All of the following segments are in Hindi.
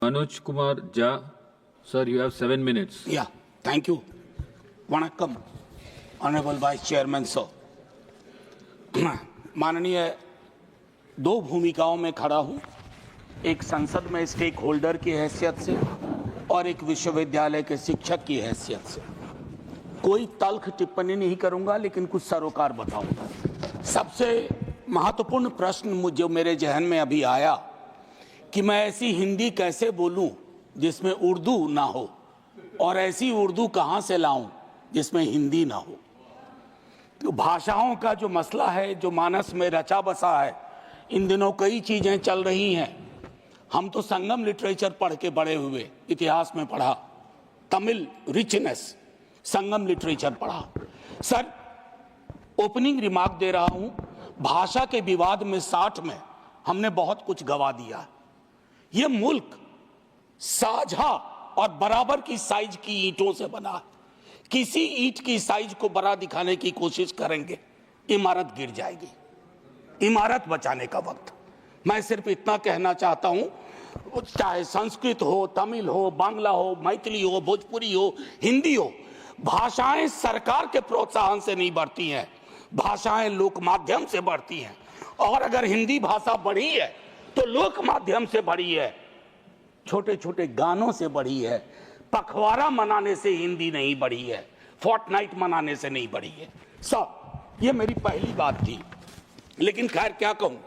Manoj Kumar Jha, sir, you have 7 minutes. Yeah, thank you. Vanakkam, Honorable Vice Chairman sir. माननीय दो भूमिकाओं में खड़ा हूं, एक संसद में स्टेक होल्डर की हैसियत से और एक विश्वविद्यालय के शिक्षक की हैसियत से। कोई तल्ख टिप्पणी नहीं करूंगा, लेकिन कुछ सरोकार बताऊंगा। सबसे महत्वपूर्ण प्रश्न जो मेरे जहन में अभी आया कि मैं ऐसी हिंदी कैसे बोलूं जिसमें उर्दू ना हो, और ऐसी उर्दू कहां से लाऊं जिसमें हिंदी ना हो। तो भाषाओं का जो मसला है, जो मानस में रचा बसा है, इन दिनों कई चीजें चल रही हैं। हम तो संगम लिटरेचर पढ़ के बड़े हुए, इतिहास में पढ़ा, तमिल रिचनेस, संगम लिटरेचर पढ़ा। सर, ओपनिंग रिमार्क दे रहा हूं, भाषा के विवाद में 60 में हमने बहुत कुछ गवा दिया। यह मुल्क साझा और बराबर की साइज की ईंटों से बना है। किसी ईंट की साइज को बड़ा दिखाने की कोशिश करेंगे, इमारत गिर जाएगी। इमारत बचाने का वक्त। मैं सिर्फ इतना कहना चाहता हूं, चाहे संस्कृत हो, तमिल हो, बांग्ला हो, मैथिली हो, भोजपुरी हो, हिंदी हो, भाषाएं सरकार के प्रोत्साहन से नहीं बढ़ती हैं, भाषाएं लोक माध्यम से बढ़ती हैं। और अगर हिंदी भाषा बढ़ी है तो लोक माध्यम से बढ़ी है, छोटे छोटे गानों से बढ़ी है। पखवाड़ा मनाने से हिंदी नहीं बढ़ी है, फोर्टनाइट मनाने से नहीं बढ़ी है। सब ये मेरी पहली बात थी। लेकिन खैर क्या कहूं,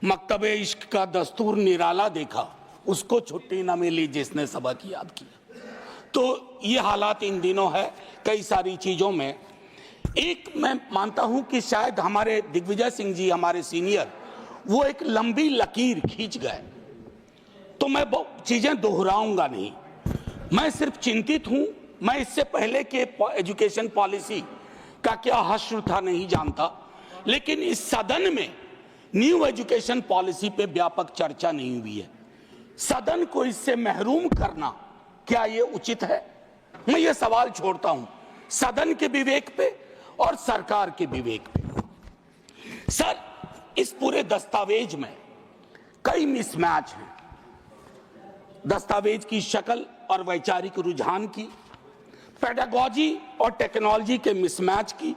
मकतबे इश्क का दस्तूर निराला देखा, उसको छुट्टी न मिली जिसने सबक याद किया। तो ये हालात इन दिनों है कई सारी चीजों में। एक मैं मानता हूं कि शायद हमारे दिग्विजय सिंह जी, हमारे सीनियर, वो एक लंबी लकीर खींच गए, तो मैं बहुत चीजें दोहराऊंगा नहीं। मैं सिर्फ चिंतित हूं, मैं इससे पहले के एजुकेशन पॉलिसी का क्या हश्र था नहीं जानता, लेकिन इस सदन में न्यू एजुकेशन पॉलिसी पे व्यापक चर्चा नहीं हुई है। सदन को इससे महरूम करना क्या ये उचित है? मैं ये सवाल छोड़ता हूं सदन के विवेक पे और सरकार के विवेक पे। सर, इस पूरे दस्तावेज में कई मिसमैच हैं। दस्तावेज की शक्ल और वैचारिक रुझान की, पेडागॉजी और टेक्नोलॉजी के मिसमैच की,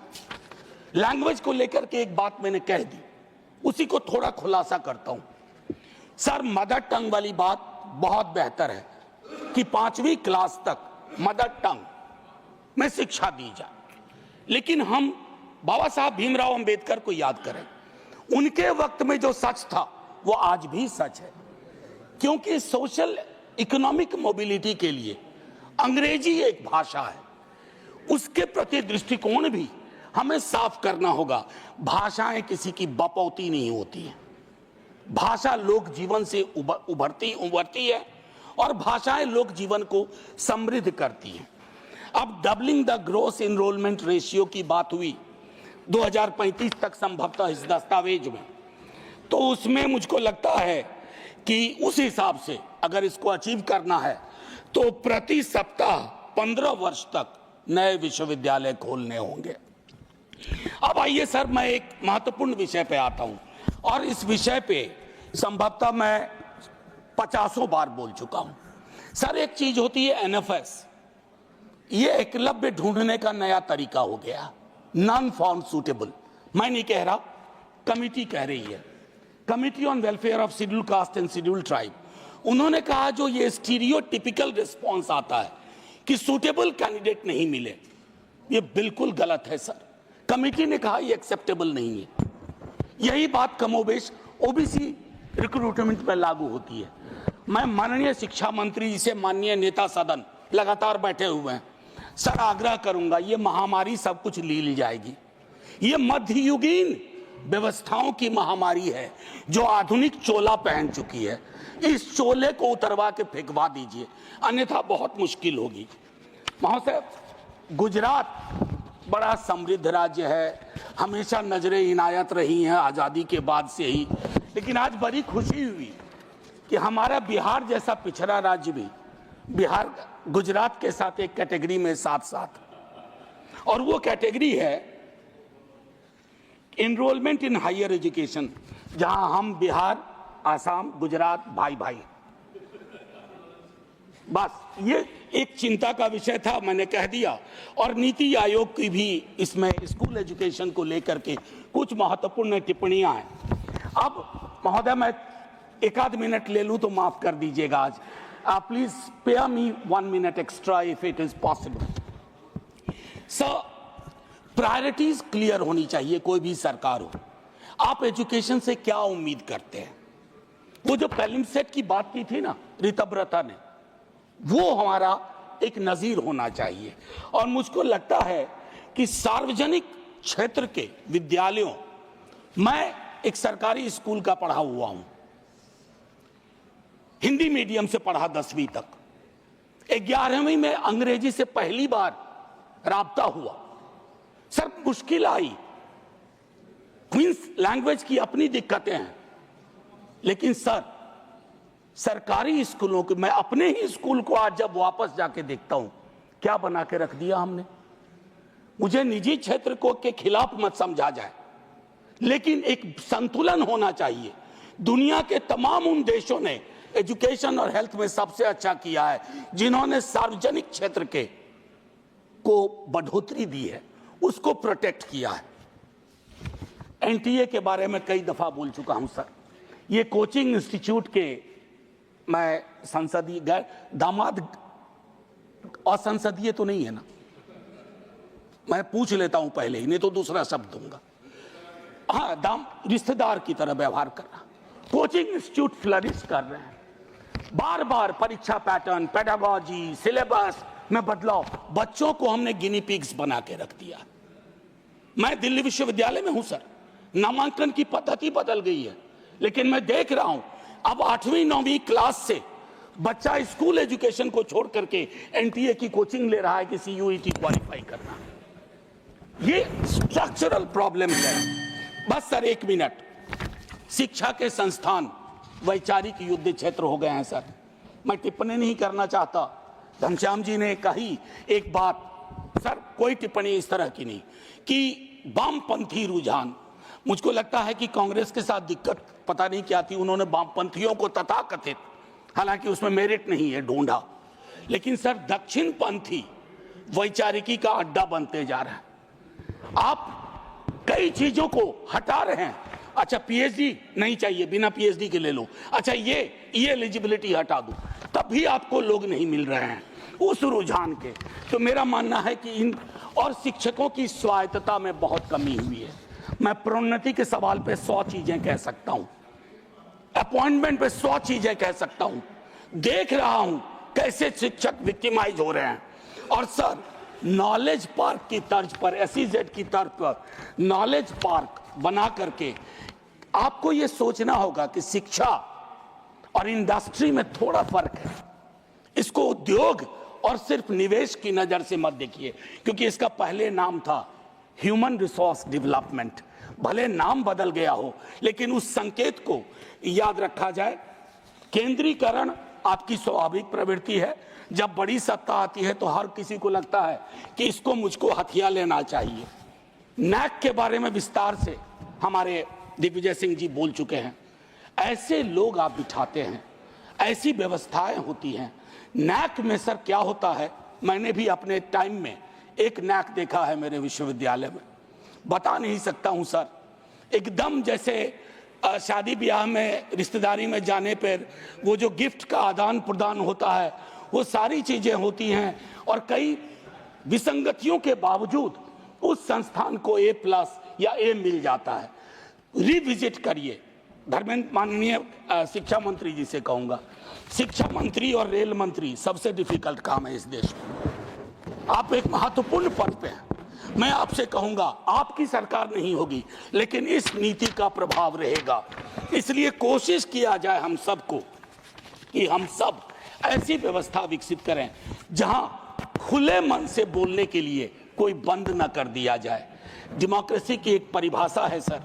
लैंग्वेज को लेकर के एक बात मैंने कह दी, उसी को थोड़ा खुलासा करता हूं। सर, मदर टंग वाली बात बहुत बेहतर है कि 5वीं क्लास तक मदर टंग में शिक्षा दी जाए, लेकिन हम बाबा साहब भीमराव अंबेडकर को याद करें। उनके वक्त में जो सच था वो आज भी सच है, क्योंकि सोशल इकोनॉमिक मोबिलिटी के लिए अंग्रेजी एक भाषा है, उसके प्रति दृष्टिकोण भी हमें साफ करना होगा। भाषाएं किसी की बपौती नहीं होती हैं, भाषा लोक जीवन से उभरती है और भाषाएं लोक जीवन को समृद्ध करती हैं। अब doubling the gross enrolment ratio की बात हुई 2035 तक संभवतः इस दस्तावेज में, तो उसमें मुझको लगता है कि उस हिसाब से अगर इसको अचीव करना है तो प्रति सप्ताह 15 वर्ष तक नए विश्वविद्यालय खोलने होंगे। अब आइए सर, मैं एक महत्वपूर्ण विषय पे आता हूं, और इस विषय पे संभवतः मैं 50 बार बोल चुका हूं। सर, एक चीज होती है एनएफएस, ये एकलव्य ढूंढने का नया तरीका हो गया, नॉन फाउंड सूटेबल। मैं नहीं कह रहा, कमिटी कह रही है, committee on welfare of schedule caste and schedule tribe. उन्होंने कहा जो ये स्टीरियोटिपिकल रिस्पॉन्स आता है कि सूटेबल कैंडिडेट नहीं मिले, ये बिल्कुल गलत है सर। कमिटी ने कहा ये एक्सेप्टेबल नहीं है। यही बात कमोबेश ओबीसी रिक्रूटमेंट पर लागू होती है। मैं माननीय शिक्षा मंत्री जी से, माननीय नेता सदन लगातार बैठे हुए हैं, सर आग्रह करूंगा, ये महामारी सब कुछ लील जाएगी। ये मध्ययुगीन व्यवस्थाओं की महामारी है जो आधुनिक चोला पहन चुकी है। इस चोले को उतरवा के फेंकवा दीजिए, अन्यथा बहुत मुश्किल होगी। महोदय, गुजरात बड़ा समृद्ध राज्य है, हमेशा नजरें इनायत रही हैं आजादी के बाद से ही, लेकिन आज बड़ी खुशी हुई कि हमारा बिहार जैसा पिछड़ा राज्य भी, बिहार गुजरात के साथ एक कैटेगरी में साथ साथ, और वो कैटेगरी है एनरोलमेंट इन हायर एजुकेशन, जहां हम बिहार, आसाम, गुजरात भाई भाई। बस ये एक चिंता का विषय था, मैंने कह दिया। और नीति आयोग की भी इसमें स्कूल एजुकेशन को लेकर के कुछ महत्वपूर्ण टिप्पणियां हैं। अब महोदय मैं एक आध मिनट ले लूं तो माफ कर दीजिएगा आज। Please spare me 1 minute extra if it is possible. Sir, priorities clear होनी चाहिए, कोई भी सरकार हो। आप एजुकेशन से क्या उम्मीद करते हैं? वो जो प्रीलिम सेट की बात की थी ना ऋतव्रता ने, वो हमारा एक नजीर होना चाहिए। और मुझको लगता है कि सार्वजनिक क्षेत्र के विद्यालयों, मैं एक सरकारी स्कूल का पढ़ा हुआ हूं, हिंदी मीडियम से पढ़ा 10वीं तक। 11वीं में अंग्रेजी से पहली बार राब्ता हुआ। सर मुश्किल आई, क्वींस लैंग्वेज की अपनी दिक्कतें हैं, लेकिन सर सरकारी स्कूलों के, मैं अपने ही स्कूल को आज जब वापस जाके देखता हूं, क्या बना के रख दिया हमने। मुझे निजी क्षेत्र को के खिलाफ मत समझा जाए, लेकिन एक संतुलन होना चाहिए। दुनिया के तमाम उन देशों ने एजुकेशन और हेल्थ में सबसे अच्छा किया है जिन्होंने सार्वजनिक क्षेत्र के को बढ़ोतरी दी है, उसको प्रोटेक्ट किया है। एनटीए के बारे में कई दफा बोल चुका हूं सर। ये कोचिंग इंस्टीट्यूट के, मैं संसदीय दामाद असंसदीय तो नहीं है ना, मैं पूछ लेता हूं पहले ही, नहीं तो दूसरा शब्द दूंगा। हाँ, रिश्तेदार की तरह व्यवहार करना। कोचिंग इंस्टीट्यूट फ्लरिश कर रहे हैं, बार बार परीक्षा पैटर्न, पेडागोजी, सिलेबस में बदलाव, बच्चों को हमने गिनी पिग्स बना के रख दिया। मैं दिल्ली विश्वविद्यालय में हूं सर, नामांकन की पद्धति बदल गई है, लेकिन मैं देख रहा हूं अब 8वीं 9वीं क्लास से बच्चा स्कूल एजुकेशन को छोड़ करके एनटीए की कोचिंग ले रहा है कि सीयूईटी क्वालिफाई करना। ये स्ट्रक्चरल प्रॉब्लम है। बस सर 1 मिनट। शिक्षा के संस्थान वैचारिक युद्ध क्षेत्र हो गए हैं सर। मैं टिप्पणी नहीं करना चाहता, घनश्याम जी ने कही एक बात सर, कोई टिप्पणी इस तरह की नहीं कि वामपंथी रुझान। मुझको लगता है कि कांग्रेस के साथ दिक्कत पता नहीं क्या थी, उन्होंने वामपंथियों को तथाकथित, हालांकि उसमें मेरिट नहीं है, ढूंढा। लेकिन सर दक्षिण पंथी वैचारिकी का अड्डा बनते जा रहा है। आप कई चीजों को हटा रहे हैं। अच्छा पीएचडी नहीं चाहिए, बिना पीएचडी के ले लो। अच्छा ये एलिजिबिलिटी हटा दो, तब भी आपको लोग नहीं मिल रहे हैं उस रुझान के। तो मेरा मानना है कि इन और शिक्षकों की स्वायत्तता में बहुत कमी हुई है। मैं प्रोन्नति के सवाल पे 100 चीजें कह सकता हूं, अपॉइंटमेंट पे 100 चीजें कह सकता हूं। देख रहा हूं कैसे शिक्षक विक्टिमाइज हो रहे हैं। और सर नॉलेज पार्क की तर्ज पर, एसईजेड की तर्ज पर नॉलेज पार्क बना करके आपको यह सोचना होगा कि शिक्षा और इंडस्ट्री में थोड़ा फर्क है। इसको उद्योग और सिर्फ निवेश की नजर से मत देखिए, क्योंकि इसका पहले नाम था ह्यूमन रिसोर्स डेवलपमेंट। भले नाम बदल गया हो, लेकिन उस संकेत को याद रखा जाए। केंद्रीकरण आपकी स्वाभाविक प्रवृत्ति है। जब बड़ी सत्ता आती है तो हर किसी को लगता है कि इसको मुझको हथिया लेना चाहिए। नैक के बारे में विस्तार से हमारे दिग्विजय सिंह जी बोल चुके हैं। ऐसे लोग आप बिठाते हैं, ऐसी व्यवस्थाएं होती हैं। नैक में सर क्या होता है, मैंने भी अपने टाइम में एक नैक देखा है मेरे विश्वविद्यालय में, बता नहीं सकता हूं सर। एकदम जैसे शादी ब्याह में रिश्तेदारी में जाने पर वो जो गिफ्ट का आदान प्रदान होता है, वो सारी चीजें होती हैं। और कई विसंगतियों के बावजूद उस संस्थान को A+ या A मिल जाता है। रिविजिट करिए। धर्मेंद्र, माननीय शिक्षा मंत्री जी से कहूंगा, शिक्षा मंत्री और रेल मंत्री सबसे डिफिकल्ट काम है इस देश में। आप एक महत्वपूर्ण पद पे हैं। मैं आपसे कहूंगा, आपकी सरकार नहीं होगी, लेकिन इस नीति का प्रभाव रहेगा। इसलिए कोशिश किया जाए हम सबको कि हम सब ऐसी व्यवस्था विकसित करें जहां खुले मन से बोलने के लिए कोई बंद न कर दिया जाए। डेमोक्रेसी की एक परिभाषा है sir,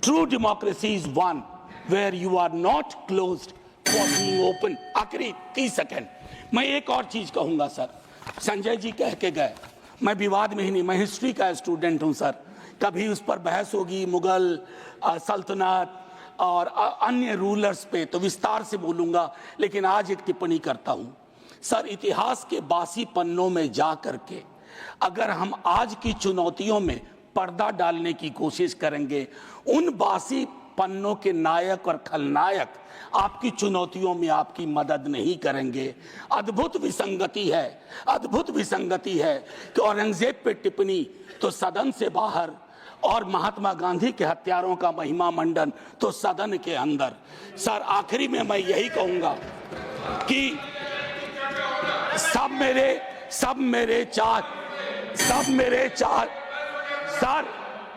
true democracy is one where you are not closed for being open. आखिरी 30 सेकेंड मैं एक और चीज कहूंगा सर। संजय जी कह के गए, मैं विवाद में ही नहीं, मैं हिस्ट्री का स्टूडेंट हूं सर। कभी उस पर बहस होगी, मुगल सल्तनत और अन्य रूलर्स पे, तो विस्तार से बोलूंगा, लेकिन आज एक टिप्पणी करता हूं। सर, इतिहास के बासी पन्नों में जा करके अगर हम आज की चुनौतियों में पर्दा डालने की कोशिश करेंगे, उन बासी पन्नों के नायक और खलनायक आपकी चुनौतियों में आपकी मदद नहीं करेंगे। अद्भुत विसंगति है कि औरंगजेब पे टिप्पणी तो सदन से बाहर और महात्मा गांधी के हत्यारों का महिमा मंडन तो सदन के अंदर। सर, आखिरी में मैं यही कहूंगा कि सब मेरे चार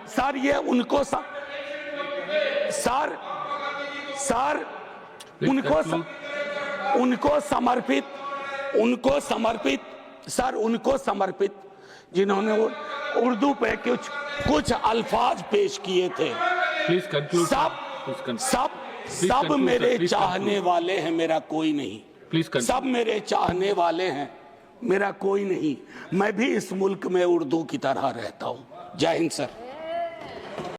सर ये उनको उनको समर्पित जिन्होंने उर्दू पे कुछ अल्फाज पेश किए थे। Please conclude. सब मेरे चाहने वाले हैं, मेरा कोई नहीं। Please conclude. सब मेरे चाहने वाले हैं, मेरा कोई नहीं। मैं भी इस मुल्क में उर्दू की तरह रहता हूं। जय हिंद सर।